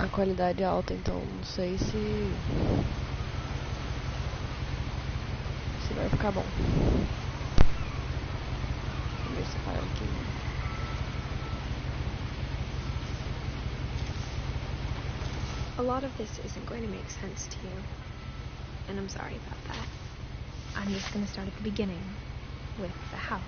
a qualidade alta, então não sei se vai ficar bom. Deixa eu separar aqui. A lot of this isn't going to make sense to you, and I'm sorry about that. I'm just going to start at the beginning, with the house.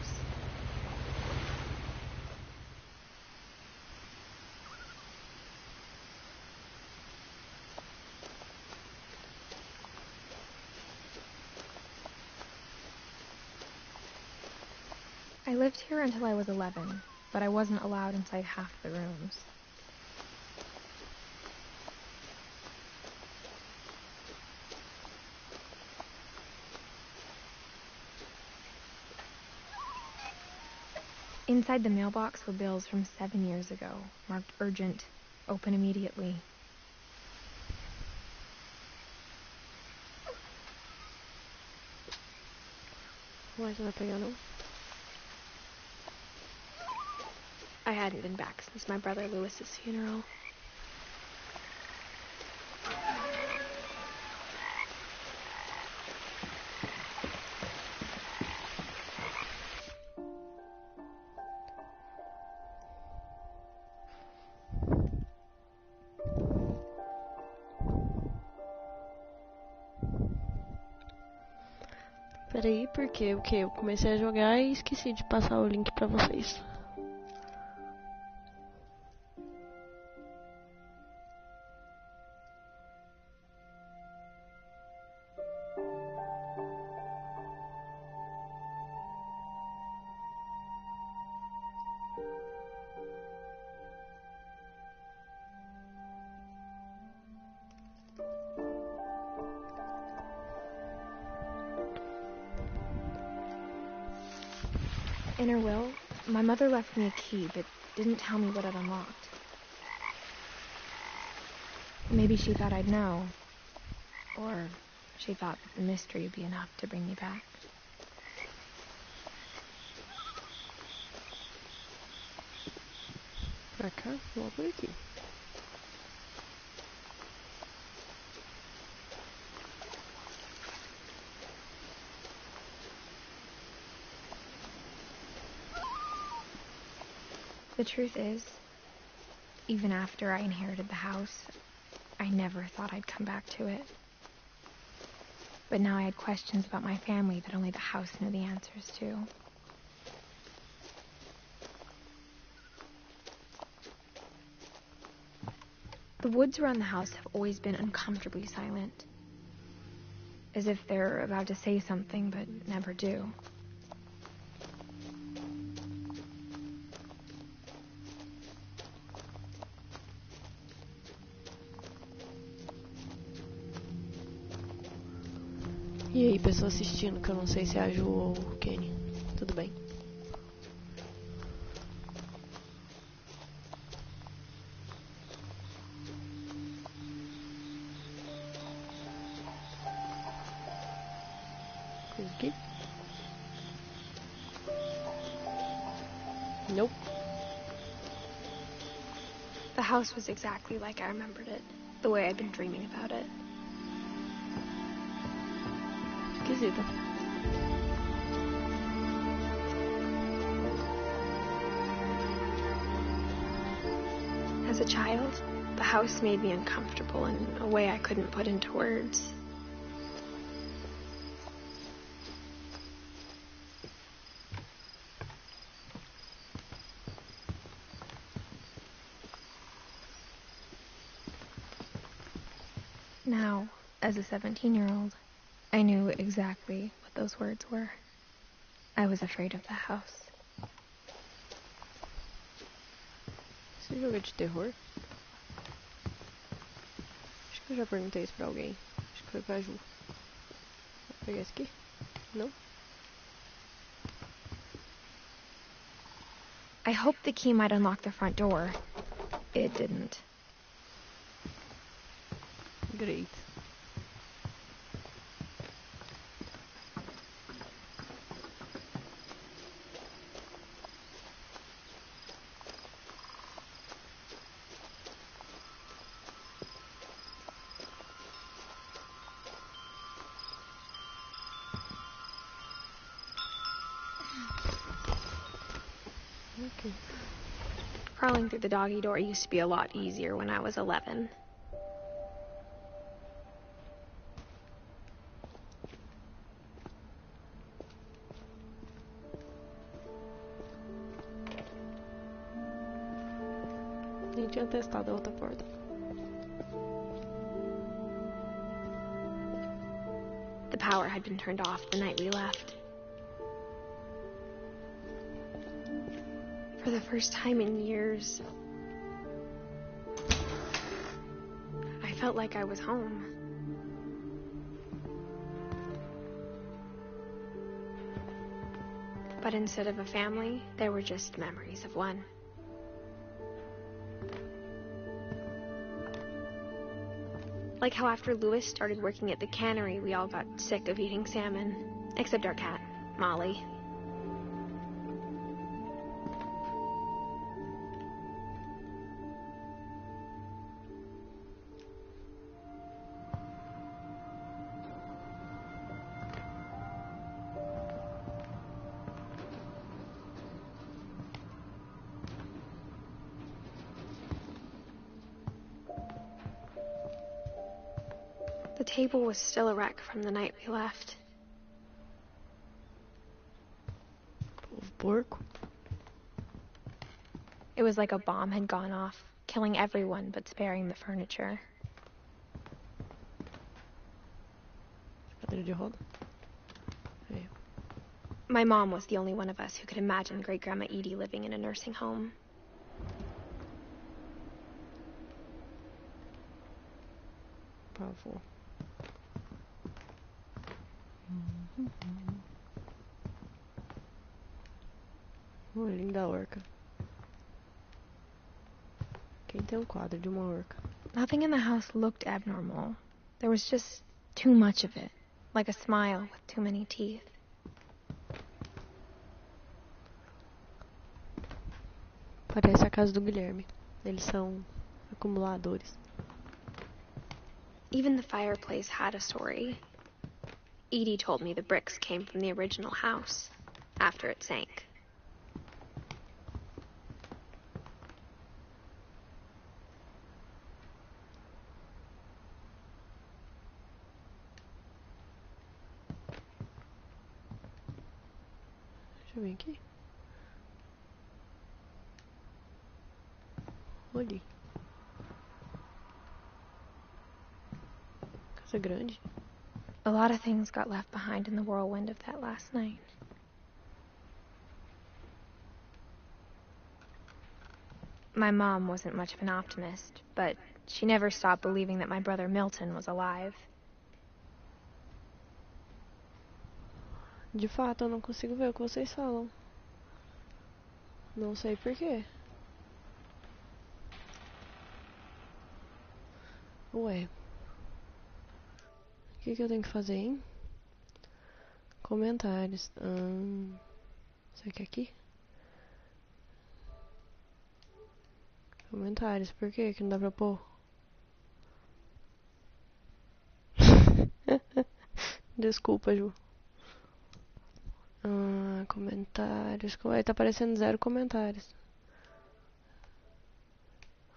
I lived here until I was 11, but I wasn't allowed inside half the rooms. Inside the mailbox were bills from 7 years ago, marked urgent, open immediately. Why is that piano? I hadn't been back since my brother Lewis's funeral. Peraí, porque o que? Eu comecei a jogar e esqueci de passar o link pra vocês. In her will, my mother left me a key, but didn't tell me what it unlocked. Maybe she thought I'd know. Or she thought the mystery would be enough to bring me back. Pra cá, vou por aqui. The truth is, even after I inherited the house, I never thought I'd come back to it. But now I had questions about my family that only the house knew the answers to. The woods around the house have always been uncomfortably silent, as if they're about to say something but never do. E aí, pessoa assistindo, que eu não sei se é a Ju ou o Kenny. Tudo bem? Aqui? Nope. The house was exactly like I remembered it, the way I'd been dreaming about it. Esquisita. As a child, the house made me uncomfortable in a way I couldn't put into words. Now, as a 17-year-old, I knew exactly what those words were. I was afraid of the house. Esse jogo é de terror? Acho que eu já perguntei isso pra alguém. Acho que foi pra Ju. Vou pegar esse aqui? Não? I hoped the key might unlock the front door. It didn't. Great. Okay. Crawling through the doggy door used to be a lot easier when I was 11. Nem tinha testado a outra porta. The power had been turned off the night we left. For the first time in years, I felt like I was home. But instead of a family, there were just memories of one. Like how after Louis started working at the cannery, we all got sick of eating salmon. Except our cat, Molly. The table was still a wreck from the night we left. Porco. It was like a bomb had gone off, killing everyone but sparing the furniture. Cadeira de roda. É. My mom was the only one of us who could imagine Great-Grandma Edie living in a nursing home. Powerful. Linda orca. Quem tem quadro de uma orca? Nothing in the house looked abnormal. There was just too much of it, like a smile with too many teeth. Parece a casa do Guilherme. Eles são acumuladores. Even the fireplace had a story. Edie told me the bricks came from the original house, after it sank. Deixa eu ver aqui. Olhei. Casa grande. A lot of things got left behind in the whirlwind of that last night. My mom wasn't much of an optimist, but she never stopped believing that my brother Milton was alive. De fato, eu não consigo ver o que vocês falam. Não sei porquê. Ué. O que eu tenho que fazer, hein? Comentários. Será que é aqui? Comentários. Por quê que não dá pra pôr? Desculpa, Ju. Comentários. Ué, tá aparecendo 0 comentários.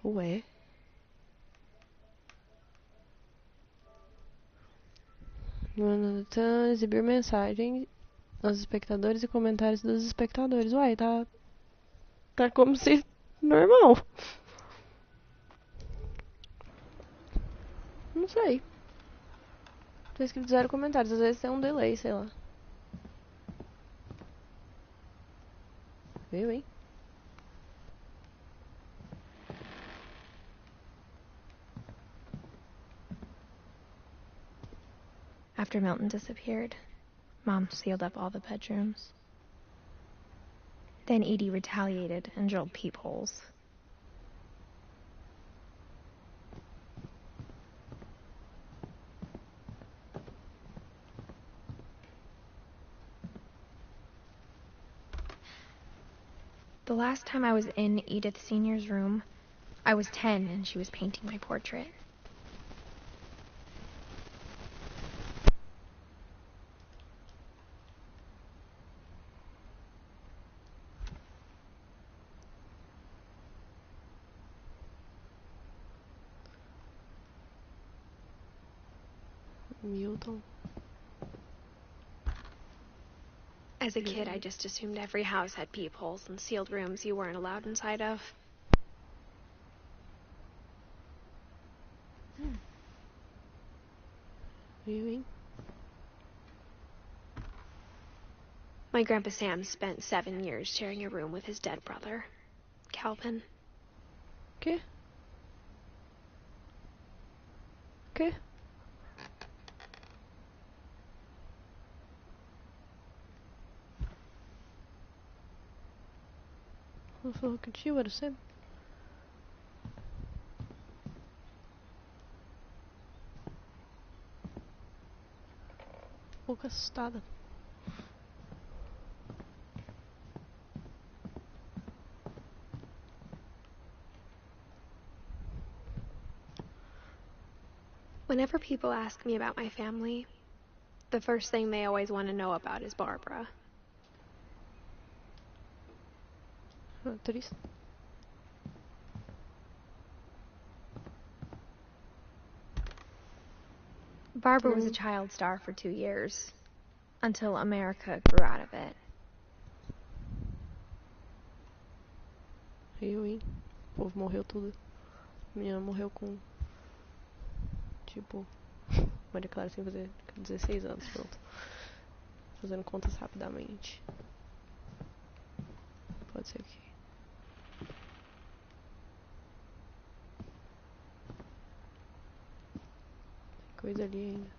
Ué. Exibir mensagem aos espectadores e comentários dos espectadores. Uai, tá como se normal. Não sei. Tá escrito 0 comentários. Às vezes tem um delay, sei lá. Viu, hein? After Milton disappeared, Mom sealed up all the bedrooms. Then Edie retaliated and drilled peepholes. The last time I was in Edith Sr.'s room, I was 10 and she was painting my portrait. Milton. As a kid, I just assumed every house had peepholes and sealed rooms you weren't allowed inside of. Viewing. My Grandpa Sam spent 7 years sharing a room with his dead brother, Calvin. ¿Qué? ¿Qué? Ela falou que o tio era o Sam. Um pouco assustada. Whenever people ask me about my family, the first thing they always want to know about is Barbara. Ah, triste. Barbara was a child star for 2 years, until America grew out of it. Hein? O povo morreu tudo. A menina morreu com... Tipo... Maria Clara sem fazer 16 anos, pronto. Fazendo contas rapidamente. Pode ser que... Tem coisa ali ainda.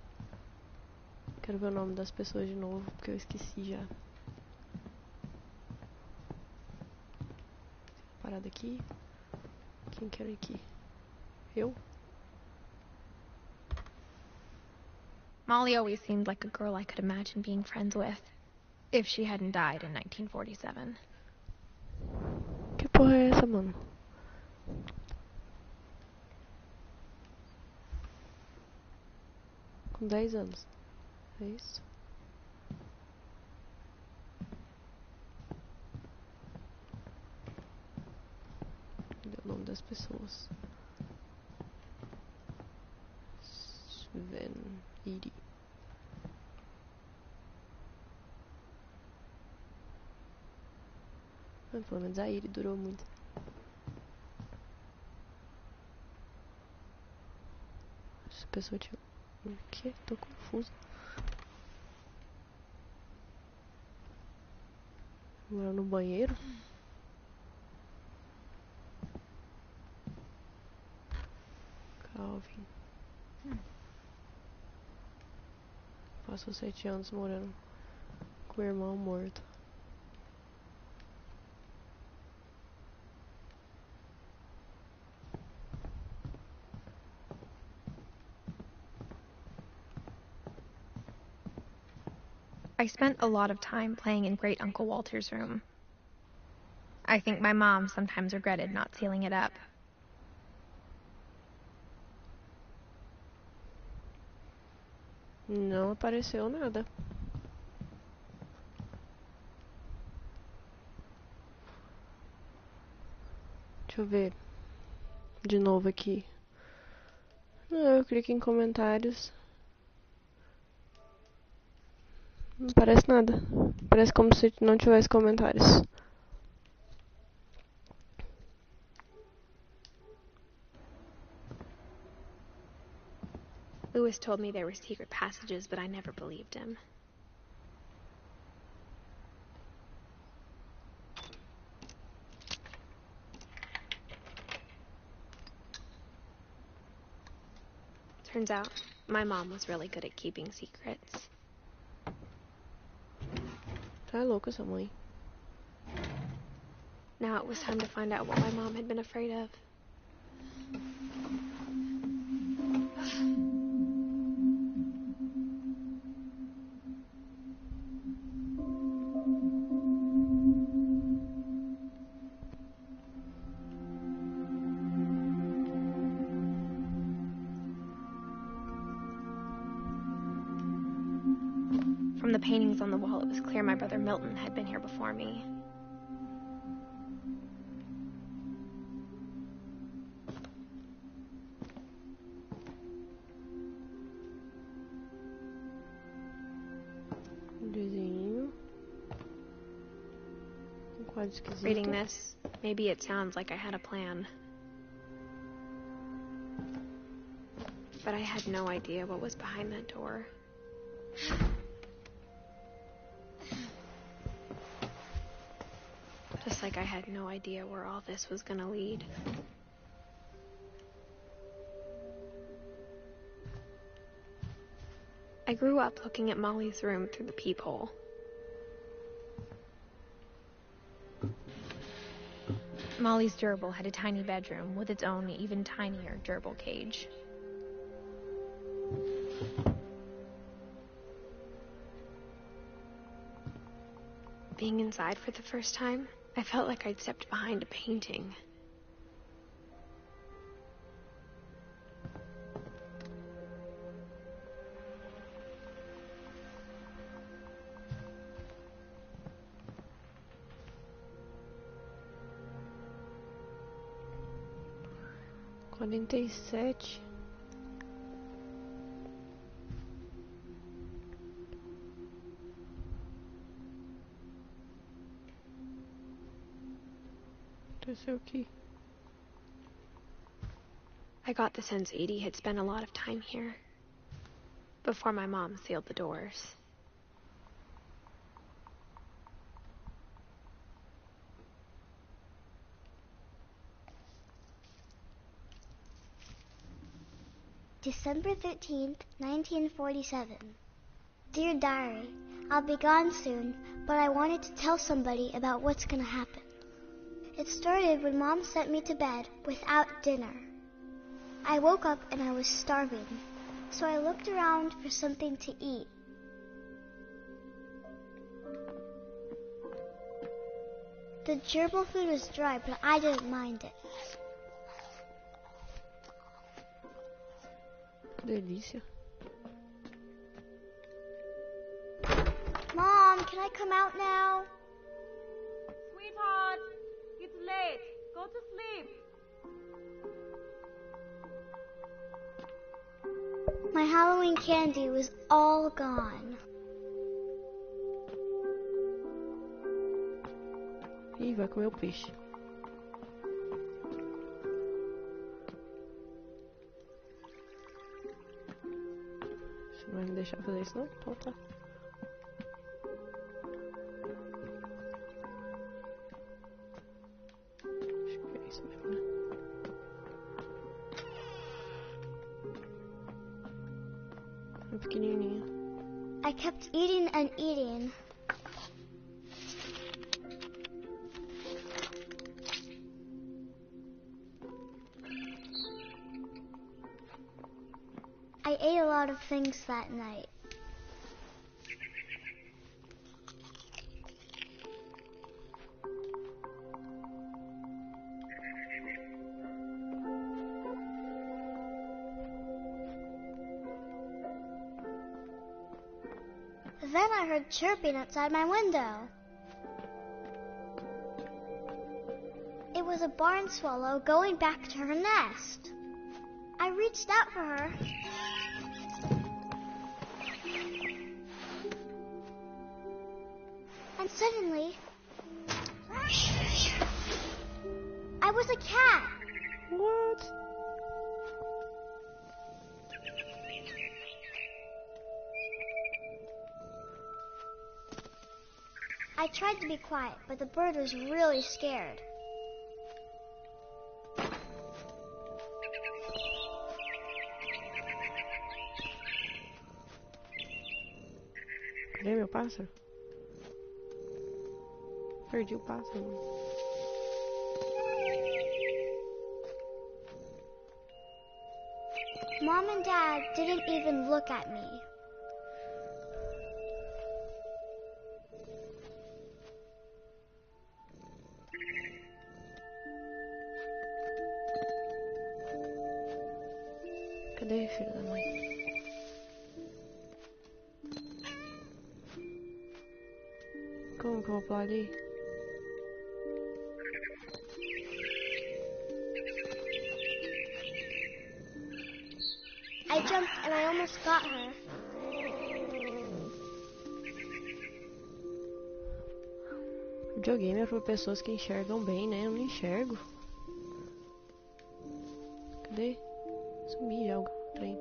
Quero ver o nome das pessoas de novo, porque eu esqueci já. Parada aqui. Quem quer ir aqui? Eu? Molly always seemed like a girl I could imagine being friends with, if she hadn't died in 1947. Que porra é essa, mano? Com 10 anos. É isso? Cadê o nome das pessoas? Sven Iri. Mas pelo menos a Iri durou muito. Essa pessoa tinha... O quê? Tô confusa. Mora no banheiro? Calvin. Passou 7 anos morando com o irmão morto. I spent a lot of time playing in Great Uncle Walter's room. I think my mom sometimes regretted not sealing it up. Não apareceu nada. Deixa eu ver. De novo aqui. Não, eu clico em comentários. Não parece nada. Parece como se não tivesse comentários. Lewis told me there were secret passages, but I never believed him. Turns out, my mom was really good at keeping secrets. Tá louca essa mãe. Now it was time to find out what my mom had been afraid of. From the paintings on the wall, it was clear my brother Milton had been here before me. Desenho. Um quadro esquisito. Reading this, maybe it sounds like I had a plan. But I had no idea what was behind that door. Just like I had no idea where all this was gonna lead. I grew up looking at Molly's room through the peephole. Molly's gerbil had a tiny bedroom with its own even tinier gerbil cage. Being inside for the first time, I felt like I'd stepped behind a painting. Quarenta e sete. Aconteceu aqui. I got the sense Edie had spent a lot of time here before my mom sealed the doors. December 13th, 1947. Dear Diary, I'll be gone soon, but I wanted to tell somebody about what's gonna happen. It started when Mom sent me to bed without dinner. I woke up and I was starving, so I looked around for something to eat. The gerbil food was dry, but I didn't mind it. Delícia. Mom, can I come out now? Sweetheart, it's late. Go to sleep. My Halloween candy was all gone. Ih, vai comer o peixe. Você não vai me deixar fazer isso, não? Então tá. Acho que é isso mesmo, né? É pequenininha. I kept eating and eating. I ate a lot of things that night. Then I heard chirping outside my window. It was a barn swallow going back to her nest. I reached out for her. And suddenly, I was a cat. What? I tried to be quiet, but the bird was really scared. Cadê meu pássaro? Perdi o pássaro. Mom and Dad didn't even look at me. Cadê, filho da mãe? Como que eu vou pular ali? I jumped and I almost got her. Videogame é pra pessoas que enxergam bem, né? Eu não enxergo. Cadê? Sumi já o trem.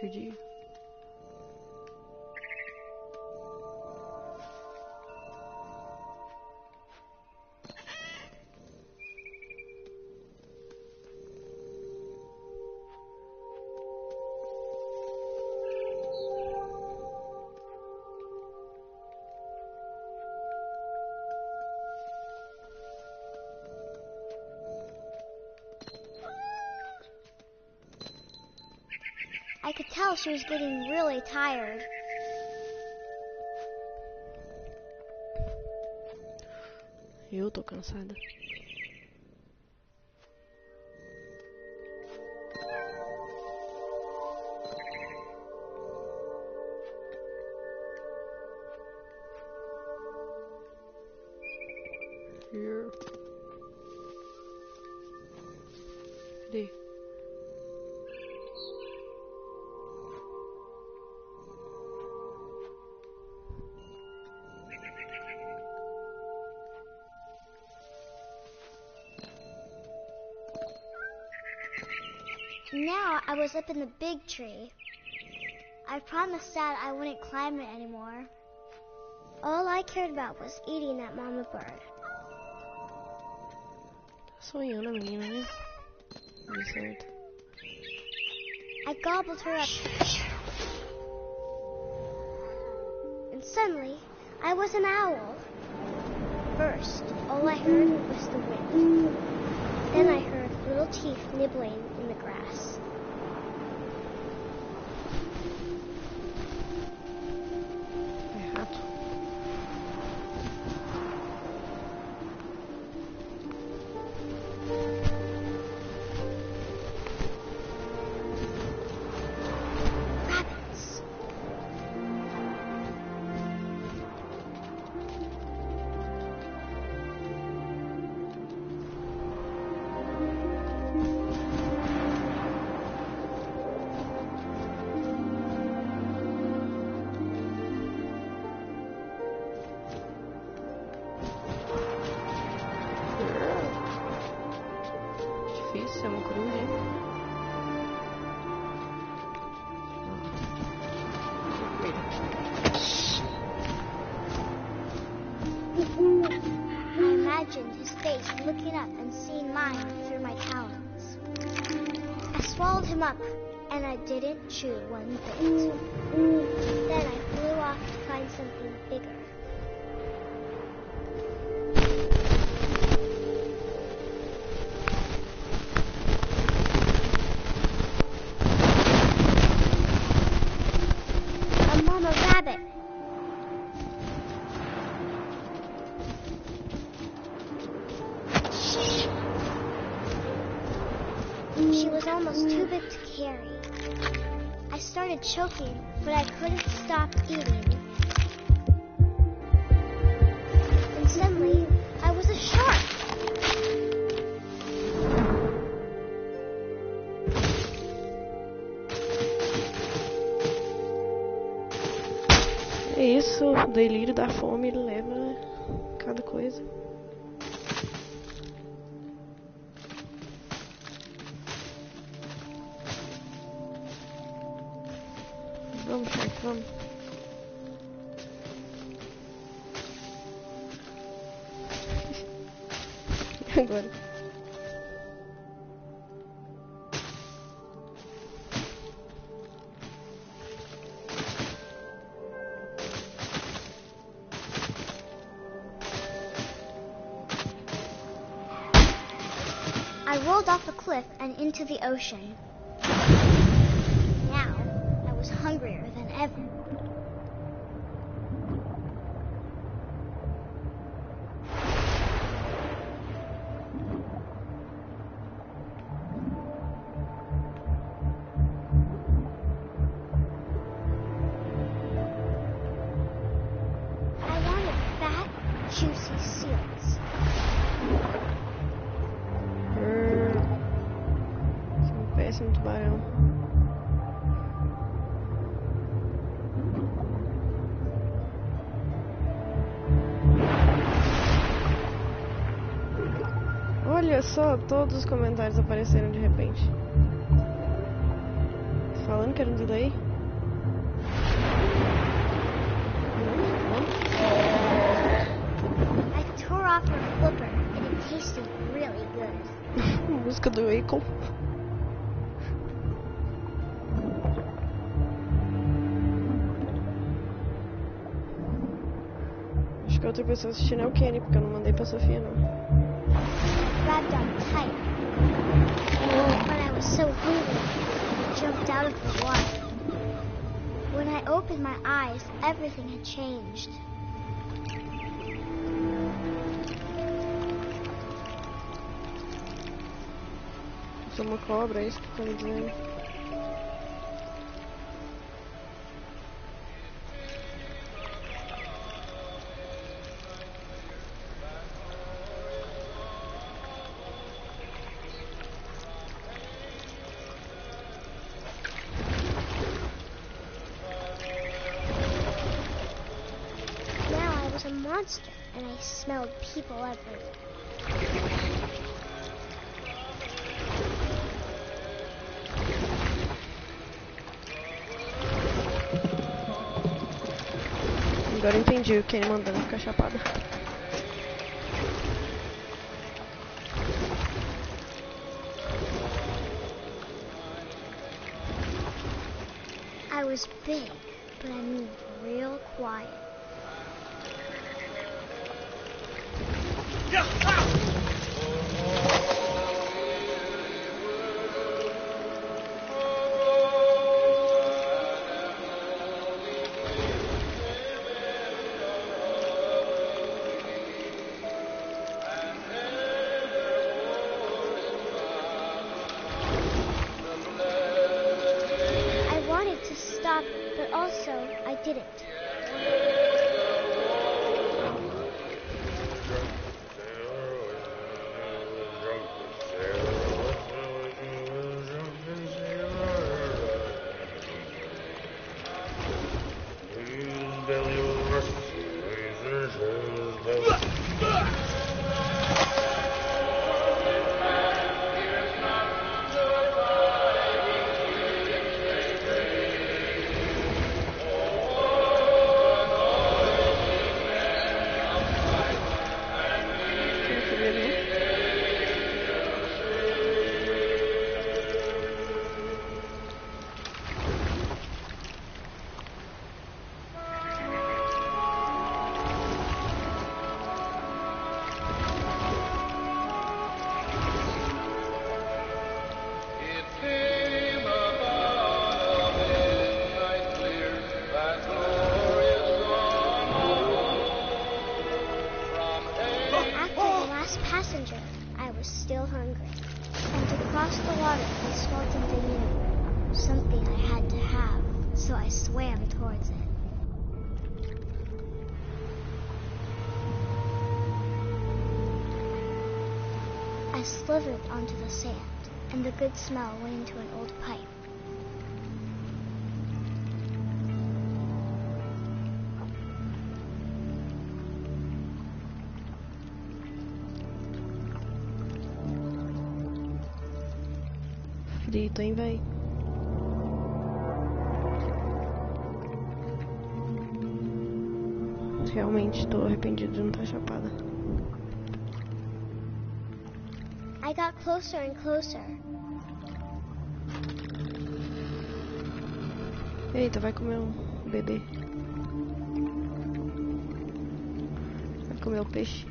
Perdi. I could tell she was getting really tired. Eu tô cansada. Here. Cadê? Now I was up in the big tree. I promised Dad I wouldn't climb it anymore. All I cared about was eating that mama bird. Tá sonhando a menina, né? Deu certo. I gobbled her up. And suddenly, I was an owl. First, all I heard was the wind. Then I heard little teeth nibbling in the grass. É rato. Rabbits. Difícil, é uma coruja, hein? I imagined his face looking up and seeing mine through my talons. I swallowed him up, and I didn't chew one bit. Then I flew off to find something bigger. A mama rabbit. She was almost too big to carry. I started choking, but I couldn't stop eating. And suddenly, I was a shark. É isso, o delírio da fome, ele leva cada coisa. Vamos, Shark, vamos. E agora? I rolled off the cliff and into the ocean. Now, I was hungrier than ever. parece um tubarão. Olha só, todos os comentários apareceram de repente. Falando que era um delay? I tore off her flipper and it tasted really good. Música do Akon. Acho que a outra pessoa assistindo é o Kenny, porque eu não mandei pra Sofia, não. Grabbed on tight. But I was so hungry, I jumped out of the water. When I opened my eyes, everything had changed. Sou uma cobra, é isso que tá me dizendo. Now I was a monster, and I smelled people everywhere. Agora eu entendi o Kenny mandando ficar chapada. I was big, but I moved real quiet. I wanted to stop, but also I didn't. Passenger, I was still hungry. And to cross the water, I smelled something new. Something I had to have, so I swam towards it. I slithered onto the sand, and the good smell went into an old pipe. Frito, hein, véi? Realmente tô arrependido de não estar chapada. I got closer and closer. Eita, vai comer um bebê. Vai comer o peixe.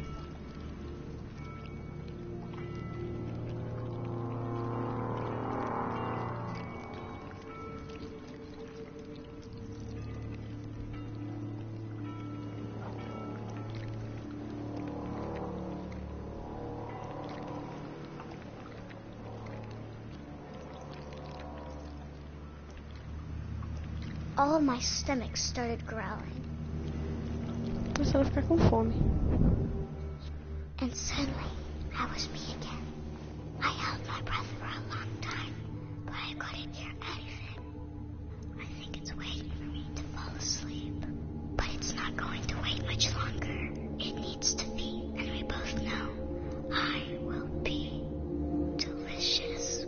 All of my stomach started growling. Começando a ficar com fome. And suddenly, I was me again. I held my breath for a long time. but I couldn't hear anything. I think it's waiting for me to fall asleep. But it's not going to wait much longer. It needs to be, and we both know I will be delicious.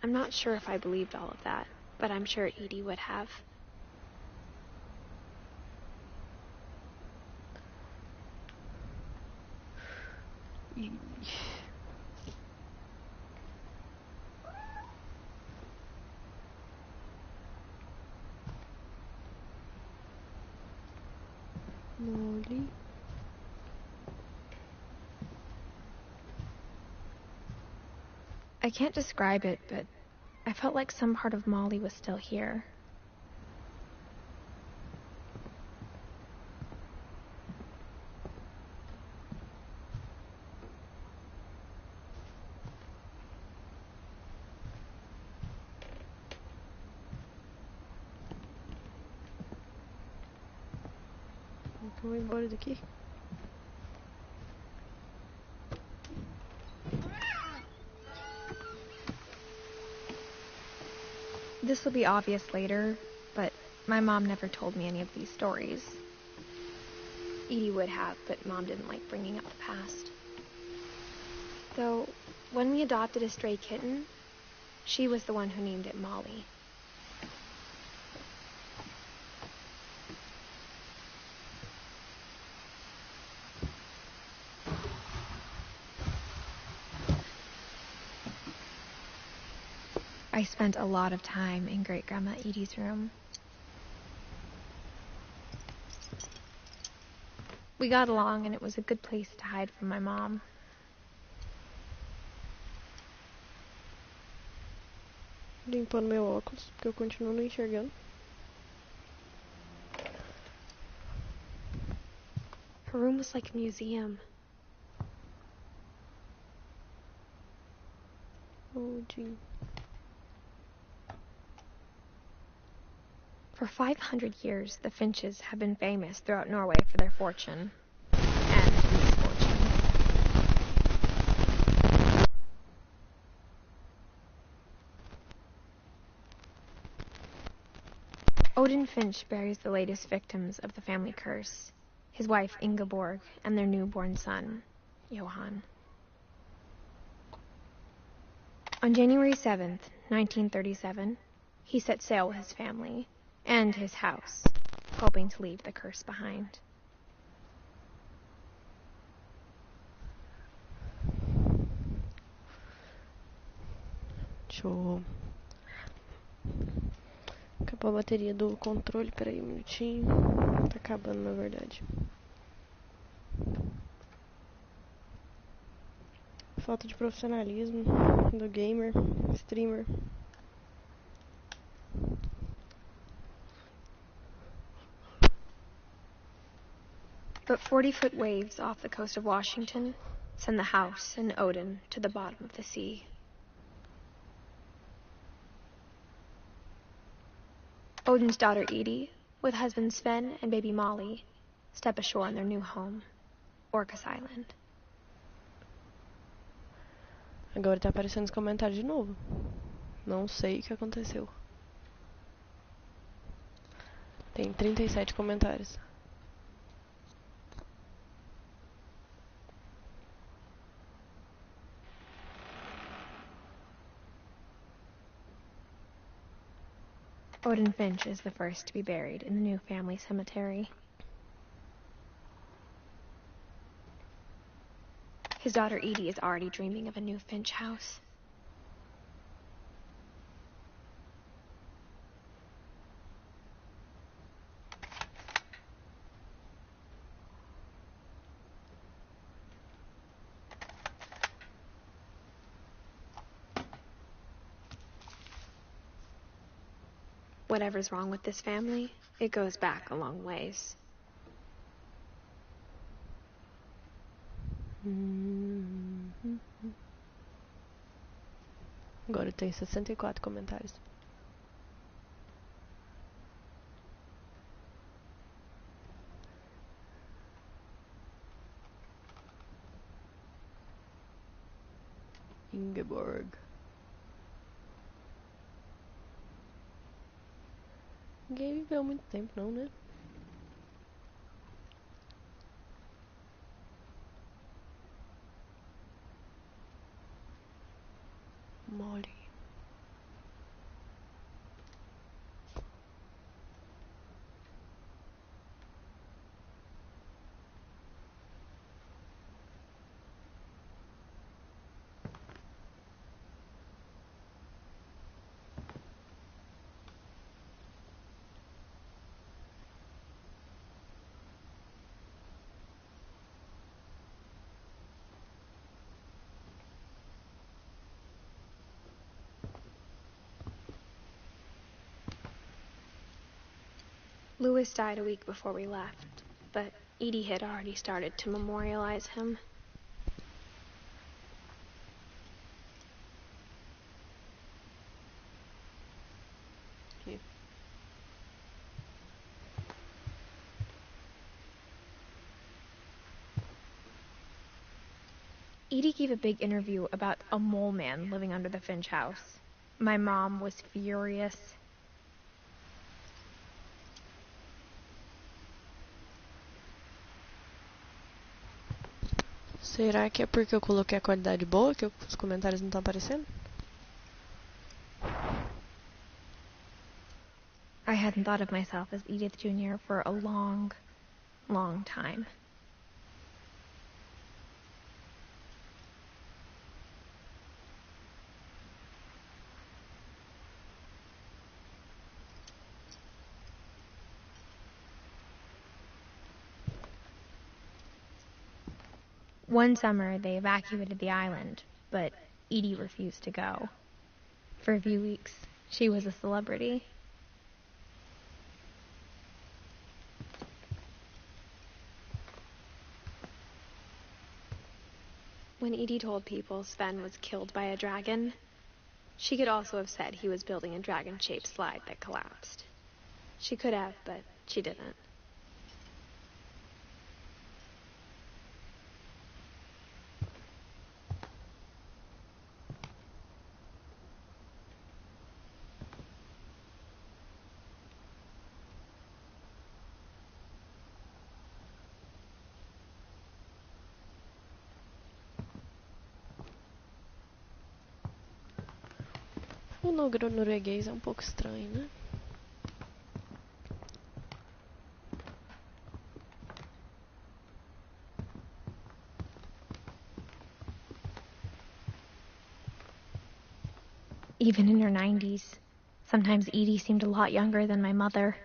I'm not sure if I believed all of that, but I'm sure Edie would have. Molly. I can't describe it, but I felt like some part of Molly was still here. Então vou embora daqui. This will be obvious later, but my mom never told me any of these stories. Edie would have, but Mom didn't like bringing up the past. Though, when we adopted a stray kitten, she was the one who named it Molly. I spent a lot of time in Great-Grandma Edie's room. We got along, and it was a good place to hide from my mom. Limpando meu óculos, porque eu continuo não enxergando. Her room was like a museum. Oh, gee. For 500 years, the Finches have been famous throughout Norway for their fortune and misfortune. Odin Finch buries the latest victims of the family curse, his wife Ingeborg and their newborn son, Johan. On January 7th, 1937, he set sail with his family and his house, hoping to leave the curse behind. Deixa eu... Acabou a bateria do controle, peraí um minutinho. Tá acabando, na verdade. Falta de profissionalismo do gamer, streamer. But 40-foot waves off the coast of Washington send the house and Odin to the bottom of the sea. Odin's daughter Edie, with husband Sven and baby Molly, step ashore on their new home, Orcas Island. Agora tá aparecendo os comentários de novo. Não sei o que aconteceu. Tem 37 comentários. Odin Finch is the first to be buried in the new family cemetery. His daughter Edie is already dreaming of a new Finch house. Whatever's wrong with this family, it goes back a long ways. Agora tem 64 comentários. Ingeborg. Ninguém viveu muito tempo, não, né? Molly. Louis died a week before we left, but Edie had already started to memorialize him. Aqui. Edie gave a big interview about a mole man living under the Finch house. My mom was furious. Será que é porque eu coloquei a qualidade boa que os comentários não estão aparecendo? I hadn't thought of myself as Edith Jr. for a long, long time. One summer, they evacuated the island, but Edie refused to go. For a few weeks, she was a celebrity. When Edie told people Sven was killed by a dragon, she could also have said he was building a dragon-shaped slide that collapsed. She could have, but she didn't. O norueguês é um pouco estranho, né? Even in her 90s, sometimes Edie seemed a lot younger than my mother.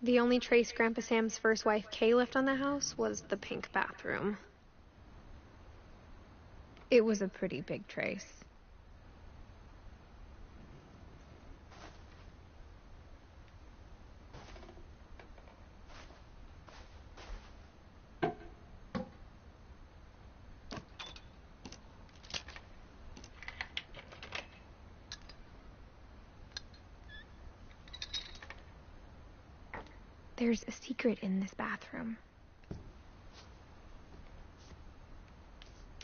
The only trace Grandpa Sam's first wife, Kay, left on the house was the pink bathroom. It was a pretty big trace. There's a secret in this bathroom.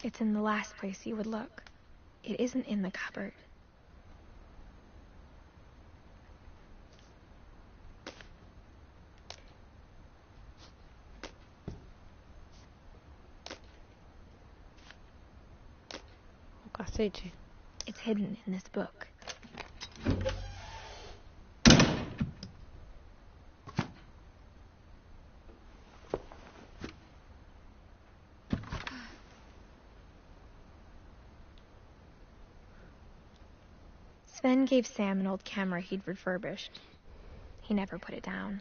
It's in the last place you would look. It isn't in the cupboard. O cacete. It's hidden in this book. Sven gave Sam an old camera he'd refurbished. He never put it down.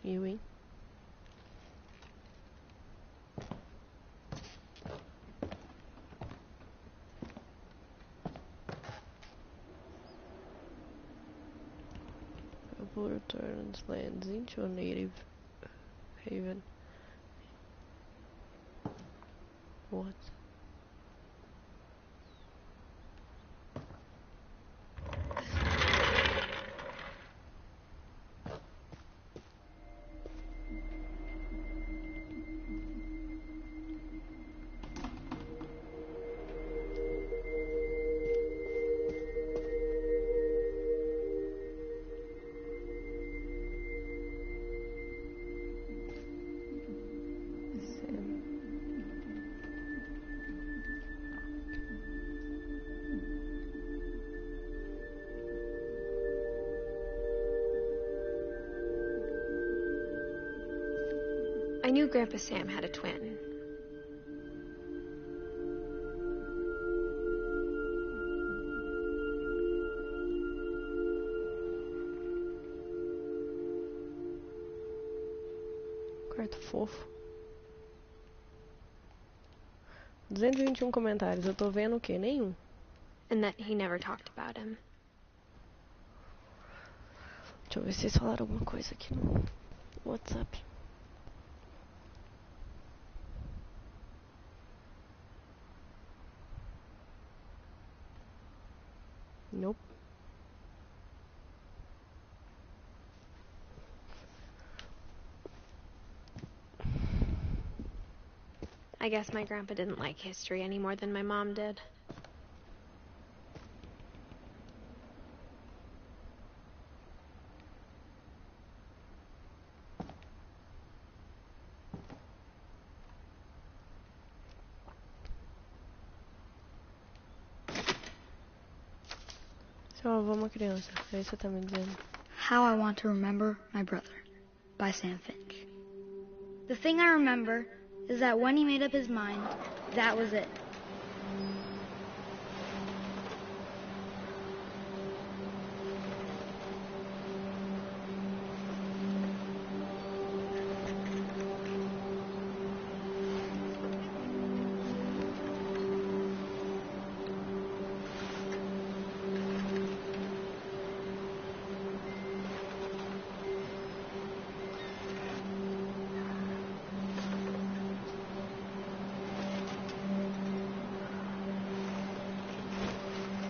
Eu, hein? Will return lands into a native haven. What? I knew Grandpa Sam had a twin. Quarto fofo. 221 comentários. Eu tô vendo o quê? Nenhum. And that he never talked about him. Deixa eu ver se vocês falaram alguma coisa aqui no WhatsApp. Nope. I guess my grandpa didn't like history any more than my mom did. Seu avô é uma criança. É isso que você tá me dizendo. How I Want to Remember My Brother by Sam Finch. The thing I remember is that when he made up his mind, that was it.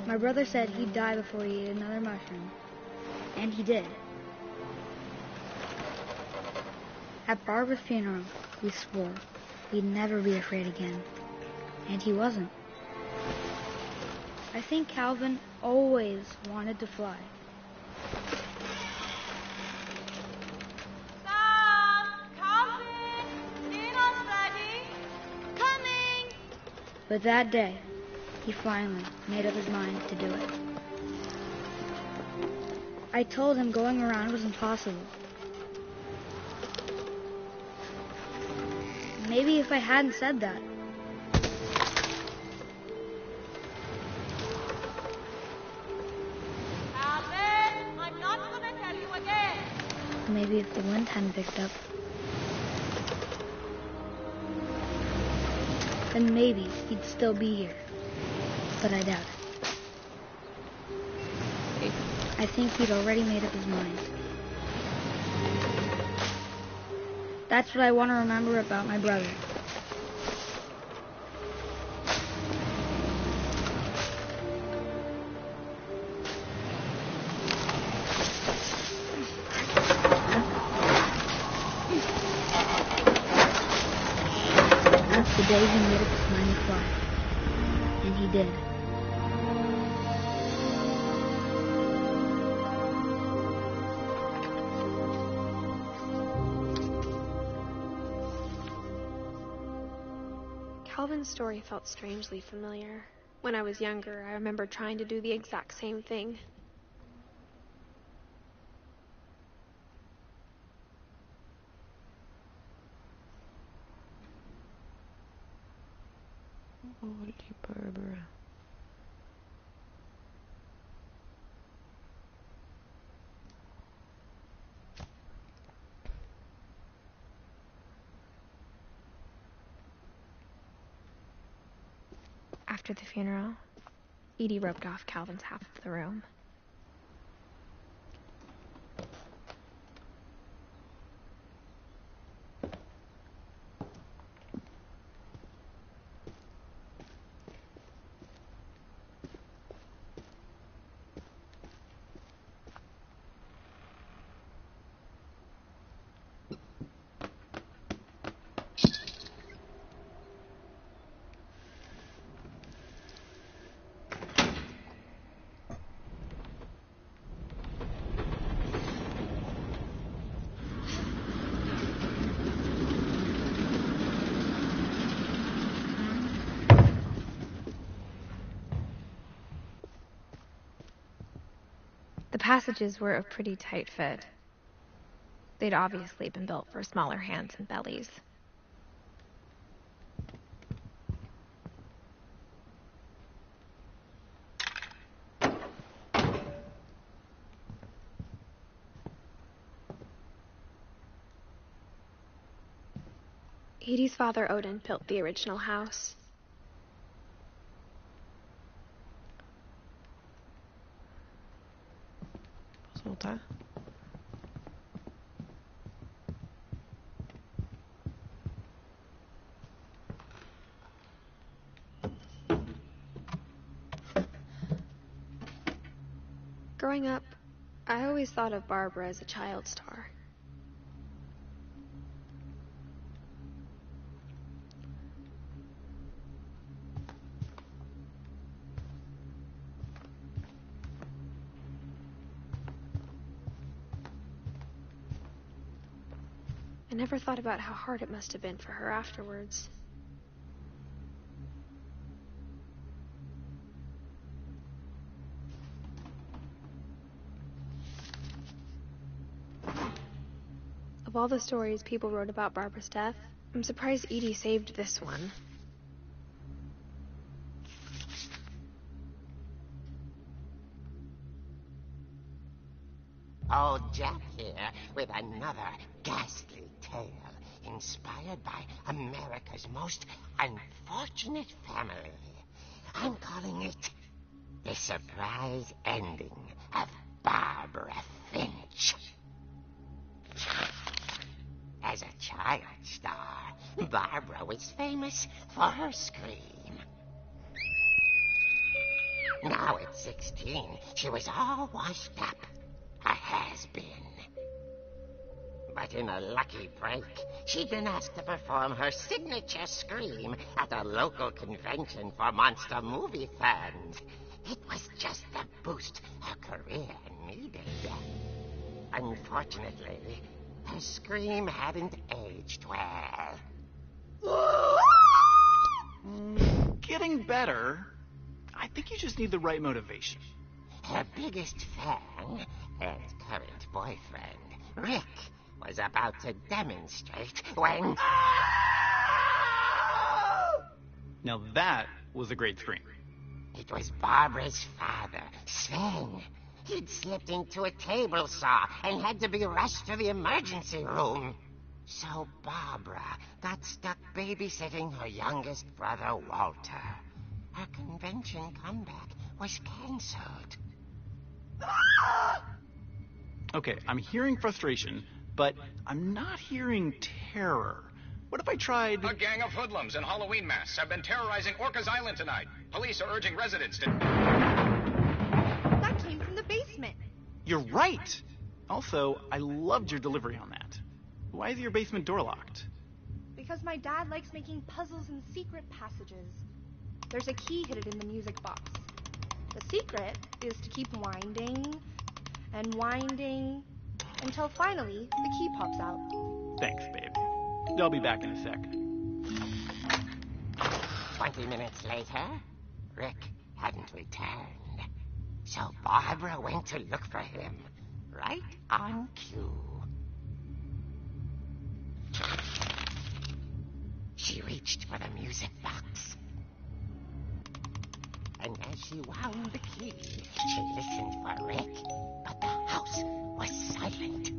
My brother said he'd die before he ate another mushroom. And he did. At Barbara's funeral, we swore we'd never be afraid again. And he wasn't. I think Calvin always wanted to fly. Sam! Calvin! Dinner's ready! Coming! But that day, he finally made up his mind to do it. I told him going around was impossible. Maybe if I hadn't said that, Calvin! I'm not gonna tell you again! maybe if the wind hadn't picked up, then maybe he'd still be here. But I doubt it. I think he'd already made up his mind. That's what I want to remember about my brother. The day he made up his mind to fly. And he did. Calvin's story felt strangely familiar. When I was younger, I remember trying to do the exact same thing. Holy Barbara. After the funeral, Edie roped off Calvin's half of the room. The passages were a pretty tight fit. They'd obviously been built for smaller hands and bellies. Edie's father, Odin, built the original house. Posso voltar? Growing up, I always thought of Barbara as a child star. I never thought about how hard it must have been for her afterwards. Of all the stories people wrote about Barbara's death, I'm surprised Edie saved this one. Old Jack here with another ghastly tale inspired by America's most unfortunate family. I'm calling it The Surprise Ending of Barbara Finch. As a child star, Barbara was famous for her scream. Now at 16, she was all washed up. A has-been. But in a lucky break, she'd been asked to perform her signature scream at a local convention for monster movie fans. It was just the boost her career needed. Unfortunately, her scream hadn't aged well. Getting better. I think you just need the right motivation. Her biggest fan and current boyfriend, Rick, was about to demonstrate when... Now that was a great scream. It was Barbara's father, Sven. He'd slipped into a table saw and had to be rushed to the emergency room. So Barbara got stuck babysitting her youngest brother, Walter. Her convention comeback was canceled. Okay, I'm hearing frustration, but I'm not hearing terror. What if I tried... A gang of hoodlums in Halloween masks have been terrorizing Orcas Island tonight. Police are urging residents to... That came from the basement. You're right! Also, I loved your delivery on that. Why is your basement door locked? Because my dad likes making puzzles in secret passages. There's a key hidden in the music box. The secret is to keep winding and winding until finally the key pops out. Thanks, babe. I'll be back in a sec. 20 minutes later, Rick hadn't returned. So Barbara went to look for him, right on cue. She reached for the music box. And as she wound the key, she listened for Rick, but the house was silent.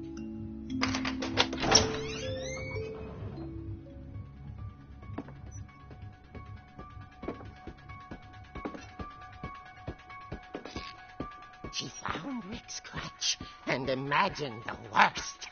She found Rick's crutch and imagined the worst.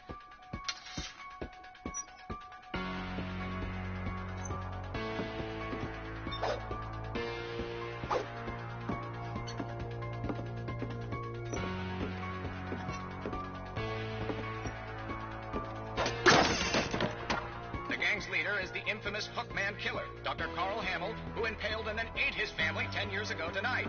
The gang's leader is the infamous Hookman killer, Dr. Carl Hamill, who impaled and then ate his family 10 years ago tonight.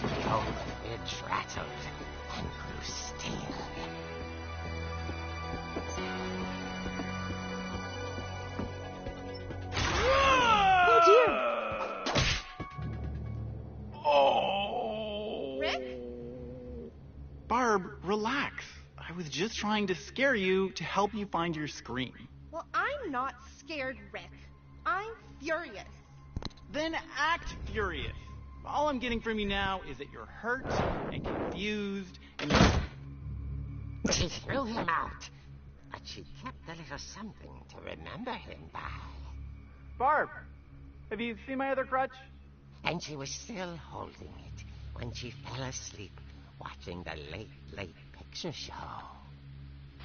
The old ridge rattled and grew steel. Oh dear! Oh! Rick? Barb, relax. I was just trying to scare you to help you find your scream. Well, I'm not scared, Rick. I'm furious. Then act furious. All I'm getting from you now is that you're hurt and confused and She threw him out, but she kept a little something to remember him by. Barb, have you seen my other crutch? And she was still holding it when she fell asleep watching the late picture show.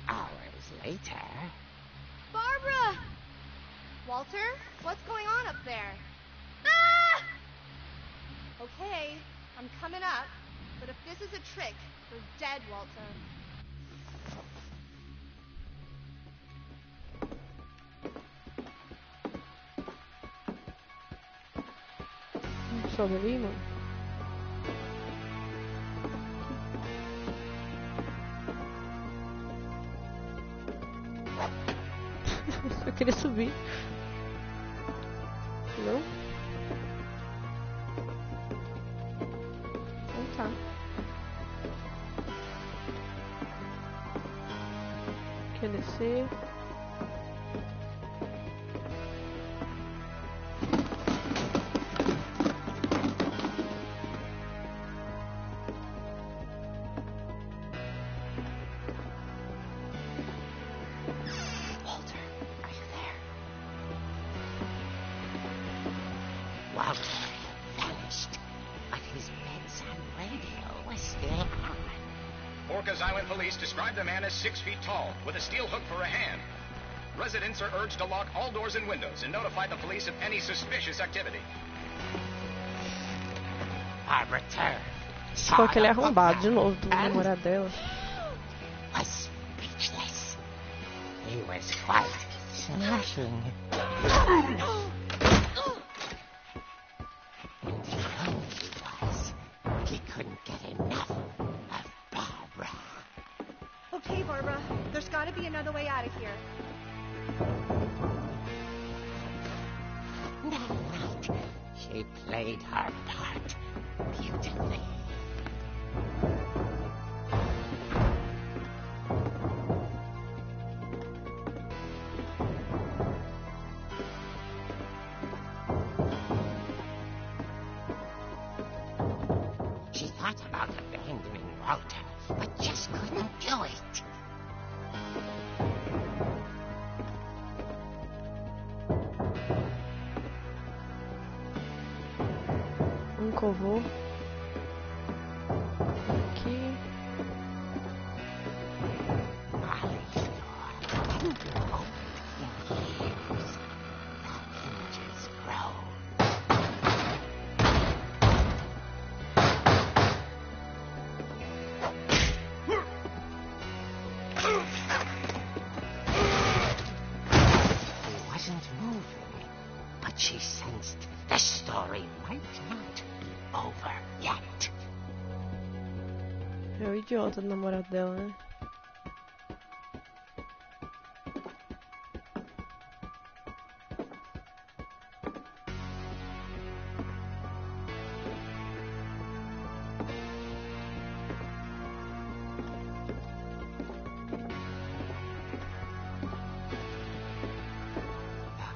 Hours later... Barbara! Walter, what's going on up there? Ah! Okay, I'm coming up, but if this is a trick, you're dead, Walter. Sobrevivo. Eu queria subir. Não? Então tá. Quer descer? Walter, are you there? Walter vanished, but his bedside radio was still on. Orcas Island police describe the man as 6 feet tall, with a steel hook for a hand. Residents are urged to lock all doors and windows and notify the police of any suspicious activity. Barbara turned. Ficou aquele arrombado de novo do namorado dela. Was speechless. He was quite smashing. And young he was. He couldn't get enough of Barbara. Okay, Barbara, there's got to be another way out of here. That night, she played her part beautifully. She thought about abandoning Walter, but just couldn't do it. Covô. Aqui. Molly's door hadn't been opened in years. The hinges groaned. He wasn't moving, but she sensed the story might not be over yet. É o idiota do namorado dela, né? The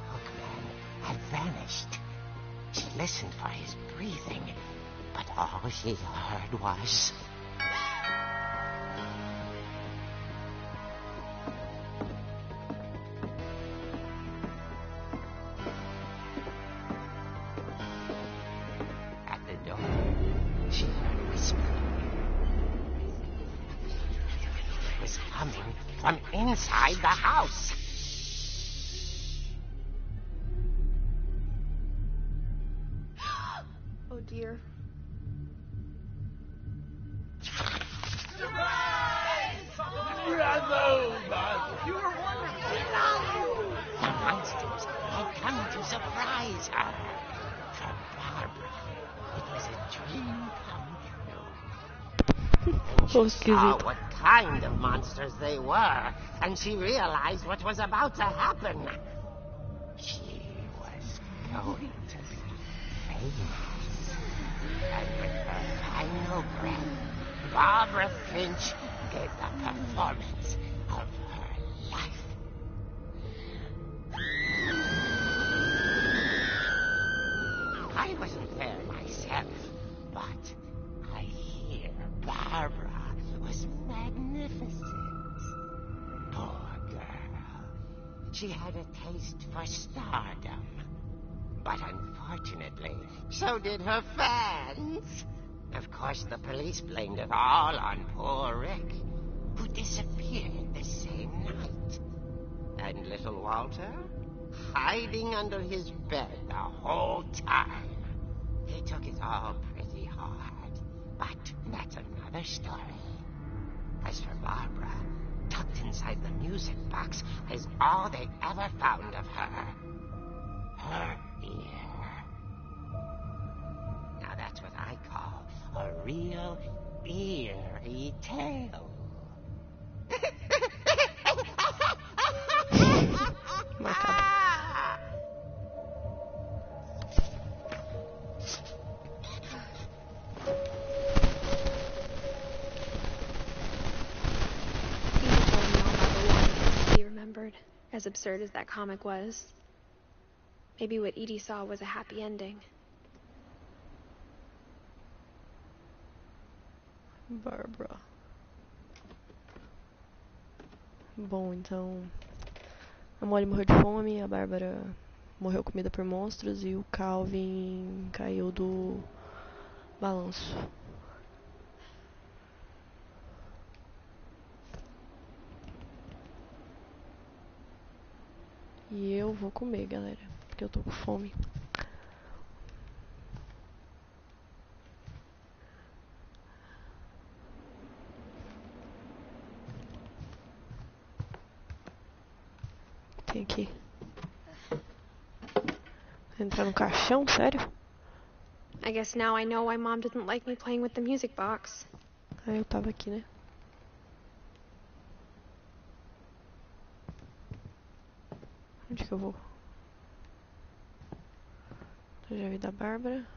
listened for his breathing, but all she heard was... At the door, she heard whispering. It was coming from inside the house. Oh dear. The monsters had come to surprise her. For Barbara, it was a dream come true. And she saw what kind of monsters they were, and she realized what was about to happen. She was going to be famous. And with her final breath, Barbara Finch gave the performance of her life. I wasn't there myself, but I hear Barbara was magnificent. Poor girl. She had a taste for stardom. But unfortunately, so did her fans. Of course, the police blamed it all on poor Rick, who disappeared the same night. And little Walter? Hiding under his bed the whole time. He took it all pretty hard. But that's another story. As for Barbara, tucked inside the music box is all they ever found of her. Her ear. Now that's what I call a real eerie tale. As absurd as that comic was. Maybe what Edie saw was a happy ending. Barbara. Bom, então... A Molly morreu de fome, a Bárbara morreu comida por monstros e o Calvin caiu do balanço. E eu vou comer, galera, porque eu tô com fome. Tem que entrar no caixão, sério? I guess now I know why Mom didn't like me playing with the music box. Ah, eu tava aqui, né? Onde que eu vou? Eu já vi da Bárbara.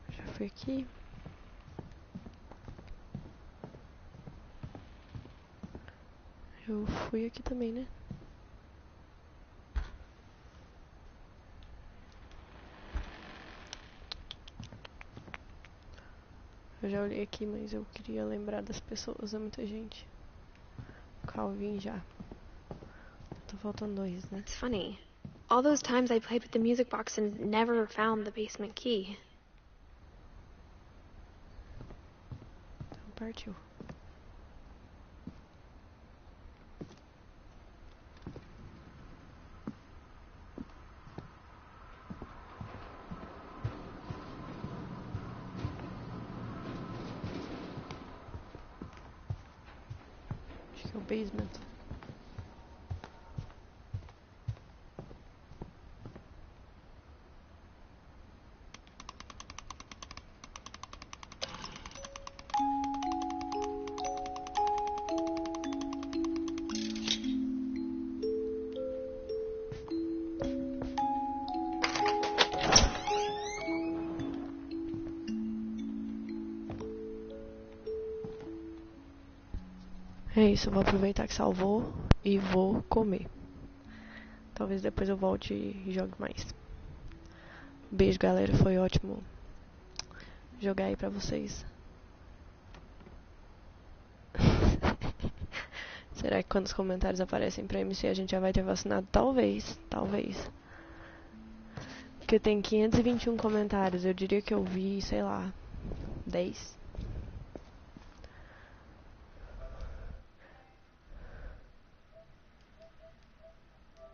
Já fui aqui. Eu fui aqui também, né? Eu já olhei aqui, mas eu queria lembrar das pessoas, é muita gente. Calvin já. Tá faltando 2, né? It's funny. All those times I played with the music box and never found the basement key. Então partiu. Acho que é o basement. É isso, eu vou aproveitar que salvou e vou comer. Talvez depois eu volte e jogue mais. Beijo, galera. Foi ótimo jogar aí pra vocês. Será que quando os comentários aparecem pra MC a gente já vai ter vacinado? Talvez, talvez. Porque tem 521 comentários. Eu diria que eu vi, sei lá, 10.